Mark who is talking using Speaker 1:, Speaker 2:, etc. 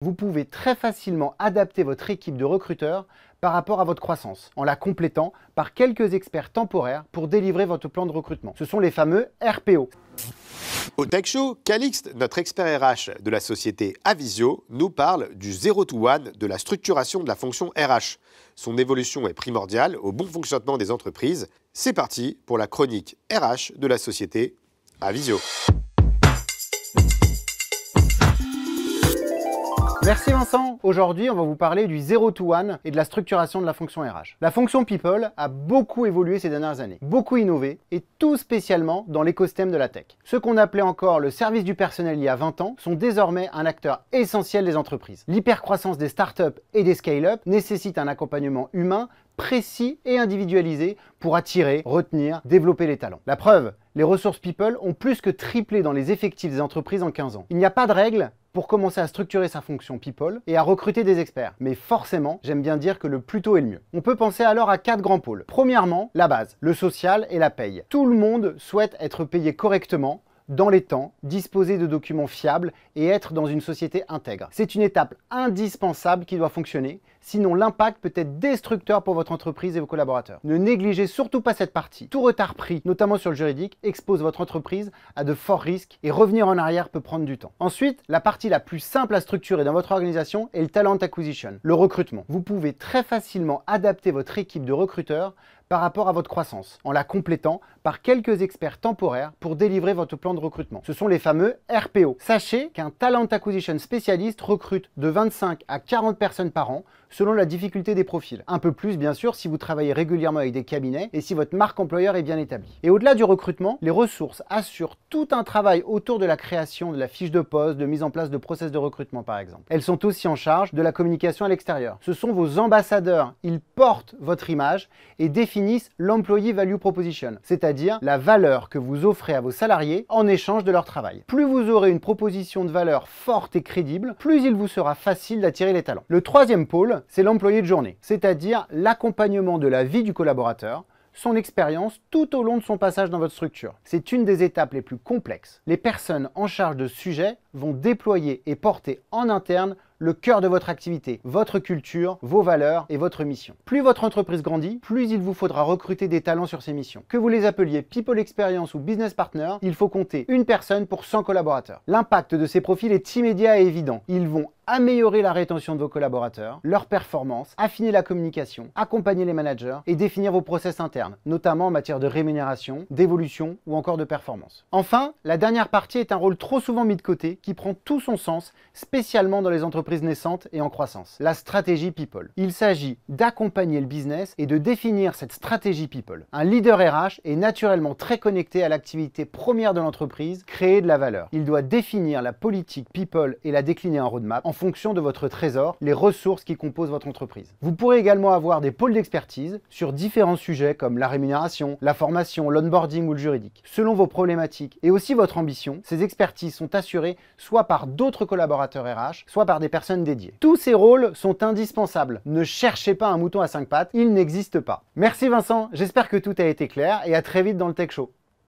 Speaker 1: Vous pouvez très facilement adapter votre équipe de recruteurs par rapport à votre croissance, en la complétant par quelques experts temporaires pour délivrer votre plan de recrutement. Ce sont les fameux RPO.
Speaker 2: Au Tech Show, Calixte, notre expert RH de la société Avisio, nous parle du 0 to 1 de la structuration de la fonction RH. Son évolution est primordiale au bon fonctionnement des entreprises. C'est parti pour la chronique RH de la société Avisio.
Speaker 1: Merci Vincent. Aujourd'hui, on va vous parler du 0 to 1 et de la structuration de la fonction RH. La fonction People a beaucoup évolué ces dernières années, beaucoup innové, et tout spécialement dans l'écosystème de la tech. Ce qu'on appelait encore le service du personnel il y a 20 ans sont désormais un acteur essentiel des entreprises. L'hypercroissance des startups et des scale-up nécessite un accompagnement humain précis et individualisé pour attirer, retenir, développer les talents. La preuve, les ressources People ont plus que triplé dans les effectifs des entreprises en 15 ans. Il n'y a pas de règle pour commencer à structurer sa fonction People et à recruter des experts. Mais forcément, j'aime bien dire que le plus tôt est le mieux. On peut penser alors à 4 grands pôles. Premièrement, la base, le social et la paye. Tout le monde souhaite être payé correctement, dans les temps, disposer de documents fiables et être dans une société intègre. C'est une étape indispensable qui doit fonctionner, sinon l'impact peut être destructeur pour votre entreprise et vos collaborateurs. Ne négligez surtout pas cette partie. Tout retard pris, notamment sur le juridique, expose votre entreprise à de forts risques et revenir en arrière peut prendre du temps. Ensuite, la partie la plus simple à structurer dans votre organisation est le talent acquisition, le recrutement. Vous pouvez très facilement adapter votre équipe de recruteurs par rapport à votre croissance, en la complétant par quelques experts temporaires pour délivrer votre plan de recrutement. Ce sont les fameux RPO. Sachez qu'un talent acquisition spécialiste recrute de 25 à 40 personnes par an selon la difficulté des profils. Un peu plus bien sûr si vous travaillez régulièrement avec des cabinets et si votre marque employeur est bien établie. Et au-delà du recrutement, les ressources assurent tout un travail autour de la création de la fiche de poste, de mise en place de process de recrutement par exemple. Elles sont aussi en charge de la communication à l'extérieur. Ce sont vos ambassadeurs. Ils portent votre image et définissent l'employee value proposition, c'est-à-dire la valeur que vous offrez à vos salariés en échange de leur travail. Plus vous aurez une proposition de valeur forte et crédible, plus il vous sera facile d'attirer les talents. Le troisième pôle, c'est l'employé de journée, c'est-à-dire l'accompagnement de la vie du collaborateur, son expérience tout au long de son passage dans votre structure. C'est une des étapes les plus complexes. Les personnes en charge de ce sujet vont déployer et porter en interne le cœur de votre activité, votre culture, vos valeurs et votre mission. Plus votre entreprise grandit, plus il vous faudra recruter des talents sur ces missions. Que vous les appeliez People Experience ou Business Partner, il faut compter une personne pour 100 collaborateurs. L'impact de ces profils est immédiat et évident. Ils vont améliorer la rétention de vos collaborateurs, leur performance, affiner la communication, accompagner les managers et définir vos process internes, notamment en matière de rémunération, d'évolution ou encore de performance. Enfin, la dernière partie est un rôle trop souvent mis de côté qui prend tout son sens, spécialement dans les entreprises naissantes et en croissance, la stratégie People. Il s'agit d'accompagner le business et de définir cette stratégie People. Un leader RH est naturellement très connecté à l'activité première de l'entreprise, créer de la valeur. Il doit définir la politique People et la décliner en roadmap en fonction de votre trésor, les ressources qui composent votre entreprise. Vous pourrez également avoir des pôles d'expertise sur différents sujets comme la rémunération, la formation, l'onboarding ou le juridique. Selon vos problématiques et aussi votre ambition, ces expertises sont assurées soit par d'autres collaborateurs RH, soit par des personnes dédiées. Tous ces rôles sont indispensables. Ne cherchez pas un mouton à 5 pattes, il n'existe pas. Merci Vincent, j'espère que tout a été clair et à très vite dans le Tech Show.